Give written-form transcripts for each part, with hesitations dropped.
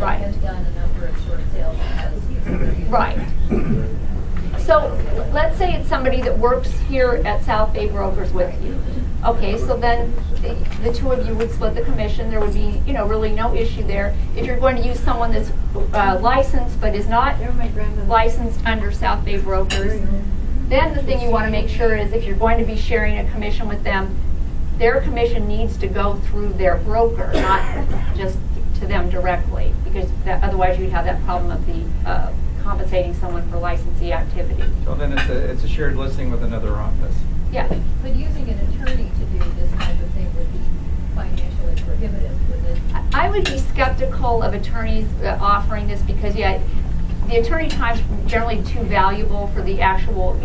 Right. has done a number of short sales and has experience. Right. So let's say it's somebody that works here at South Bay Brokers with you. Okay, so then the two of you would split the commission. There would be, really no issue there. If you're going to use someone that's licensed but is not licensed under South Bay Brokers, then the thing you want to make sure is if you're going to be sharing a commission with them, their commission needs to go through their broker, not just to them directly, because otherwise you'd have that problem of the compensating someone for licensee activity. So then it's a shared listing with another office. Yeah. But using an attorney to do this type of thing would be financially prohibitive, wouldn't it? I would be skeptical of attorneys offering this because, the attorney time's generally too valuable for the actual,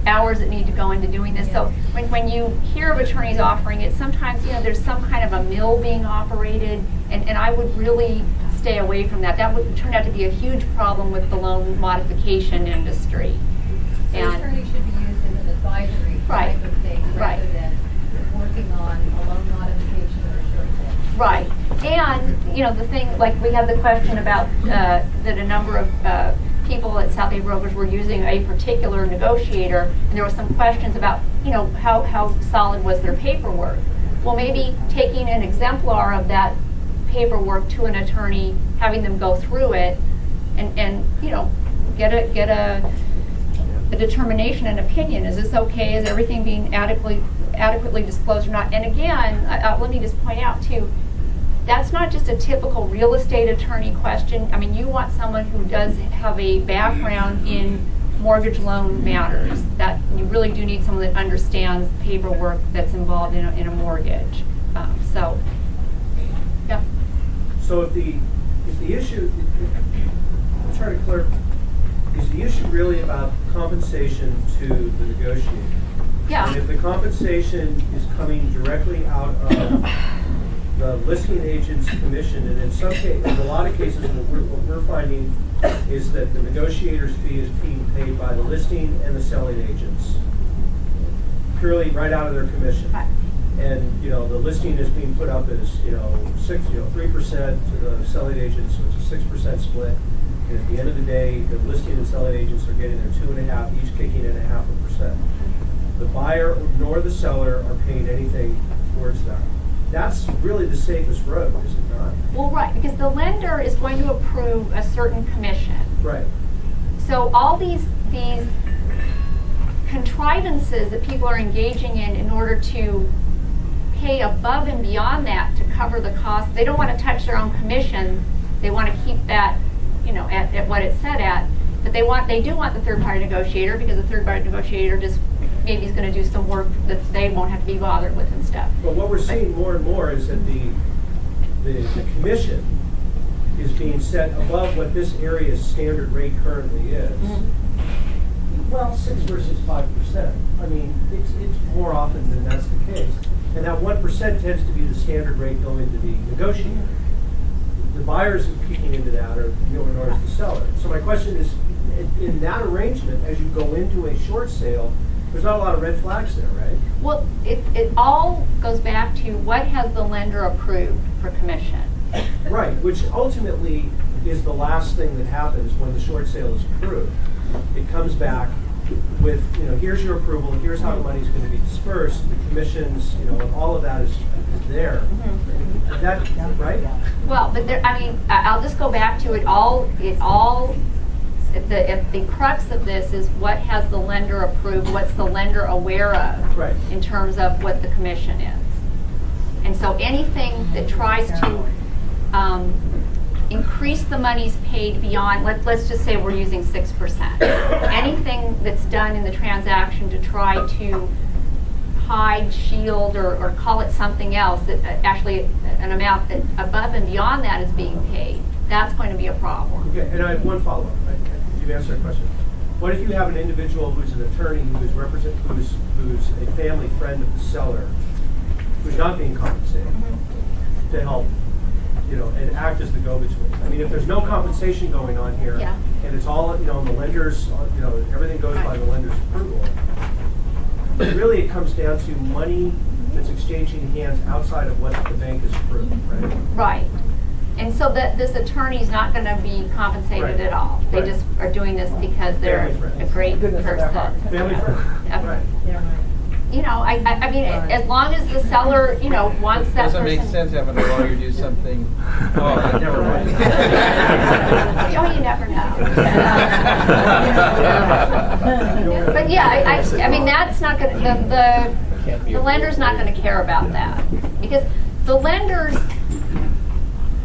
hours that need to go into doing this. So when you hear of attorneys offering it, sometimes, there's some kind of a mill being operated, and I would really stay away from that. That would turn out to be a huge problem with the loan modification industry. So attorney should be used as an advisory type of thing rather than working on a loan modification or a short sale. Right. And, the thing, like we had the question about that a number of people at South Bay Brokers were using a particular negotiator, and there were some questions about, how solid was their paperwork. Well, maybe taking an exemplar of that paperwork to an attorney, having them go through it, and get a determination and opinion. Is this okay? Is everything being adequately disclosed or not? And again, let me just point out too, that's not just a typical real estate attorney question. I mean, you want someone who does have a background in mortgage loan matters. That you really do need someone that understands the paperwork that's involved in a mortgage. Yeah. So if the issue, I'm trying to clarify, is the issue really about compensation to the negotiator? Yeah. And if the compensation is coming directly out of the listing agent's commission, and in some cases, in a lot of cases, what we're finding is that the negotiator's fee is being paid by the listing and the selling agents, purely right out of their commission. Right. And the listing is being put up as 3% to the selling agents, so it's a 6% split. And at the end of the day, the listing and selling agents are getting their 2.5, each kicking in 0.5%. The buyer nor the seller are paying anything towards that. That's really the safest road, is it not? Well, right, because the lender is going to approve a certain commission. Right. So all these contrivances that people are engaging in order to pay above and beyond that to cover the cost, they don't want to touch their own commission. They want to keep that, at what it's set at. But they do want the third-party negotiator, because the third-party negotiator just maybe is going to do some work that they won't have to be bothered with and stuff. But what we're seeing more and more is that the commission is being set above what this area's standard rate currently is. Mm-hmm. Well, 6 versus 5%. I mean, it's more often than that's the case. And that 1% tends to be the standard rate going to the negotiator. The buyers kicking into that are nor is the seller. So my question is, in that arrangement, as you go into a short sale, there's not a lot of red flags there, right? Well, it all goes back to what has the lender approved for commission. Right, which ultimately is the last thing that happens when the short sale is approved. It comes back with, here's your approval, here's how the money's going to be dispersed, the commissions, and all of that is there. Mm-hmm. That, right? Well, but I'll just go back to the crux of this is what has the lender approved, what's the lender aware of, Right. in terms of what the commission is. And so anything that tries to increase the monies paid beyond, let's just say we're using 6%. Anything that's done in the transaction to try to hide, shield, or call it something else, that actually an amount that above and beyond that is being paid, that's going to be a problem. Okay, and I have one follow-up. You've answered that question. What if you have an individual who's an attorney who's a family friend of the seller, who's not being compensated, to help, and act as the go-between? I mean, if there's no compensation going on here, Yeah. and it's all, the lenders, everything goes by the lender's approval, really it comes down to money that's exchanging hands outside of what the bank has approved, right? Right. And so that this attorney's not going to be compensated Right. at all. They Right. just are doing this because they're Family friends. a great Goodness of their heart. person. Family friend. Right. You know, I mean, as long as the seller, you know, wants that person. Doesn't make sense having a lawyer do something. Oh, never mind. Oh, you never know. But yeah, I mean, that's not going to, the lender's not going to care about that. Because the lenders,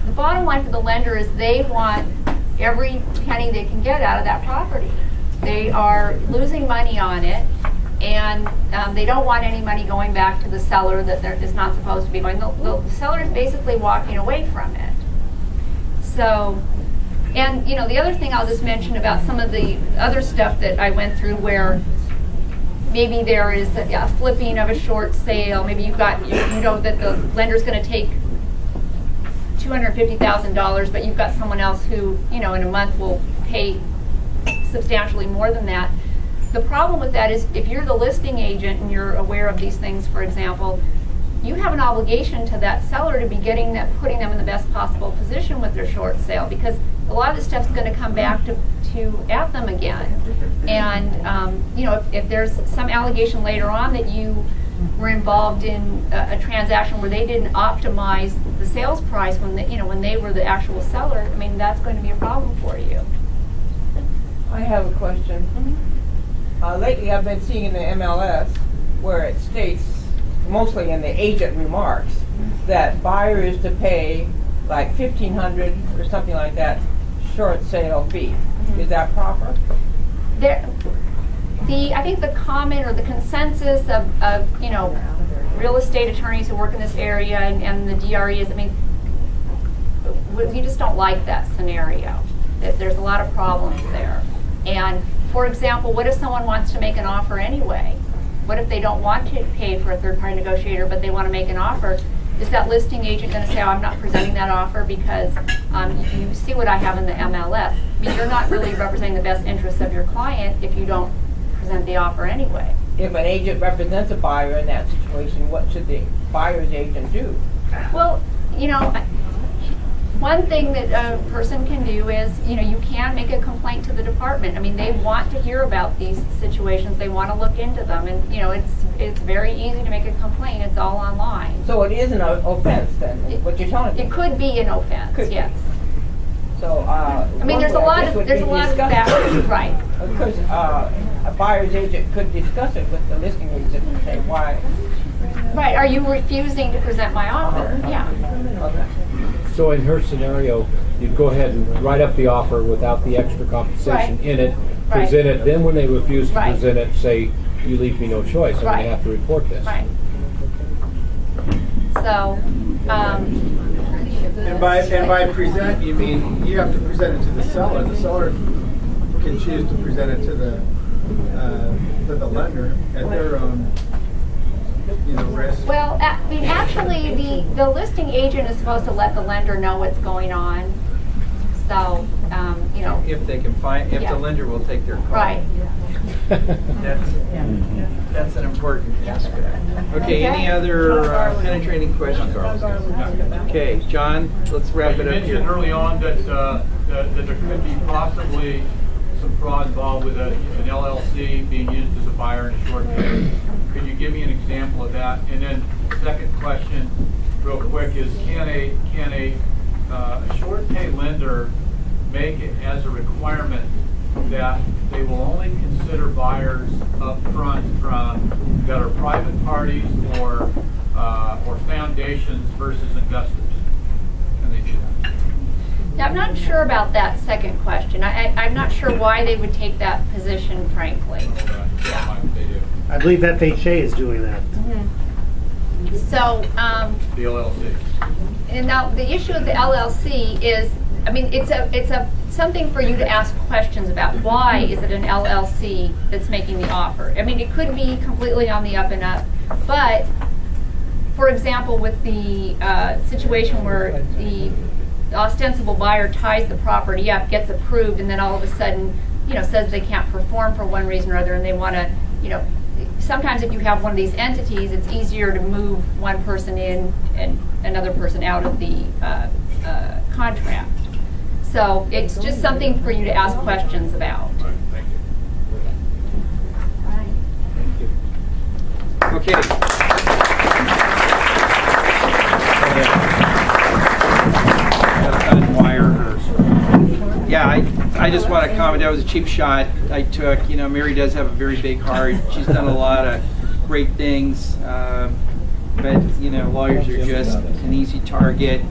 the bottom line for the lender is they want every penny they can get out of that property. They are losing money on it, and they don't want any money going back to the seller that is not supposed to be going. The seller is basically walking away from it. So, and you know, the other thing I'll just mention about some of the other stuff that I went through where maybe there is a flipping of a short sale. Maybe you've got, you know that the lender's going to take $250,000, but you've got someone else who, you know, in a month will pay substantially more than that. The problem with that is if you're the listing agent and you're aware of these things, for example, you have an obligation to that seller to be getting that, putting them in the best possible position with their short sale, because a lot of this stuff's going to come back to at them again. And you know, if there's some allegation later on that you were involved in a transaction where they didn't optimize the sales price when they, you know, when they were the actual seller, I mean, that's going to be a problem for you. I have a question. Lately, I've been seeing in the MLS where it states, mostly in the agent remarks, that buyer is to pay like $1,500 or something like that short sale fee. Is that proper? I think the comment or the consensus of you know, real estate attorneys who work in this area and the DRE is, I mean, we just don't like that scenario. There's a lot of problems there. And for example, what if someone wants to make an offer anyway? What if they don't want to pay for a third-party negotiator, but they want to make an offer? Is that listing agent going to say, oh, I'm not presenting that offer because you see what I have in the MLS? I mean, you're not really representing the best interests of your client if you don't present the offer anyway. If an agent represents a buyer in that situation, what should the buyer's agent do? Well, you know, one thing that a person can do is, you know, you can make a complaint to the department. I mean, they want to hear about these situations. They want to look into them. And, you know, it's very easy to make a complaint. It's all online. So it is an offense then, what you're telling me? It could be an offense, Could be. yes. So, I mean, there's a lot of factors, right. Because a buyer's agent could discuss it with the listing agent and say, why? Right, are you refusing to present my offer? Yeah. Okay. So in her scenario, you'd go ahead and write up the offer without the extra compensation Right. in it, Right. present it, then when they refuse to Right. present it, say, you leave me no choice, I'm Right. gonna have to report this. Right. So, And by present, you mean you have to present it to the seller. The seller can choose to present it to the lender at their own, you know, risk. well, I mean, actually, the listing agent is supposed to let the lender know what's going on. So, you know, If they can find, if Yeah. the lender will take their call. right. That's an important aspect. Okay, any Okay. other penetrating questions? Okay, John, let's wrap You it up mentioned here. early on that there could be possibly some fraud involved with an LLC being used as a buyer in a short case. Could you give me an example of that? And then second question, real quick, is can a short pay lender make it as a requirement that they will only consider buyers up front from that are private parties or foundations versus investors? Can they do that? Now, I'm not sure about that second question. I'm not sure why they would take that position, frankly. They do. I believe FHA is doing that. So, The LLC. and now the issue of the LLC is, I mean, it's a something for you to ask questions about. Why is it an LLC that's making the offer? I mean, it could be completely on the up and up, but for example, with the situation where the ostensible buyer ties the property up, gets approved, and then all of a sudden, you know, says they can't perform for one reason or other, and they want to, you know, sometimes if you have one of these entities, it's easier to move one person in and another person out of the contract. So it's just something for you to ask questions about. All right, thank you. Okay. Yeah, I just want to comment, that was a cheap shot I took. You know, Mary does have a very big heart. She's done a lot of great things. But, you know, lawyers are just an easy target.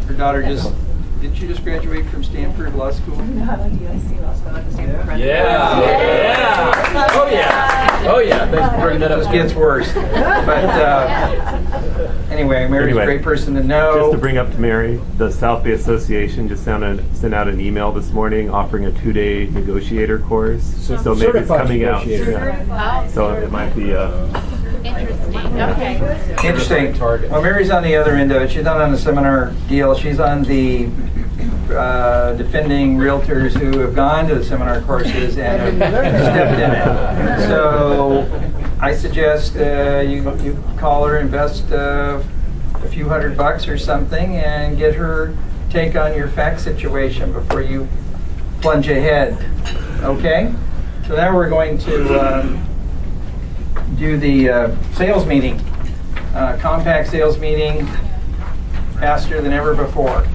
Her daughter did she just graduate from Stanford Law School? Yeah. Oh yeah. Oh yeah. Thanks for bringing that up. It gets worse. But anyway, Mary's a great person to know. Just to bring up to Mary, the South Bay Association just sent out an email this morning offering a 2-day negotiator course. So maybe it's coming out. Yeah. So it might be Interesting. Okay. Interesting. Well, Mary's on the other end of it. She's not on the seminar deal. She's on the defending realtors who have gone to the seminar courses and have stepped in it. So I suggest you call her, invest a few $100 or something, and get her take on your fact situation before you plunge ahead. Okay? So now we're going to do the sales meeting, compact sales meeting, faster than ever before.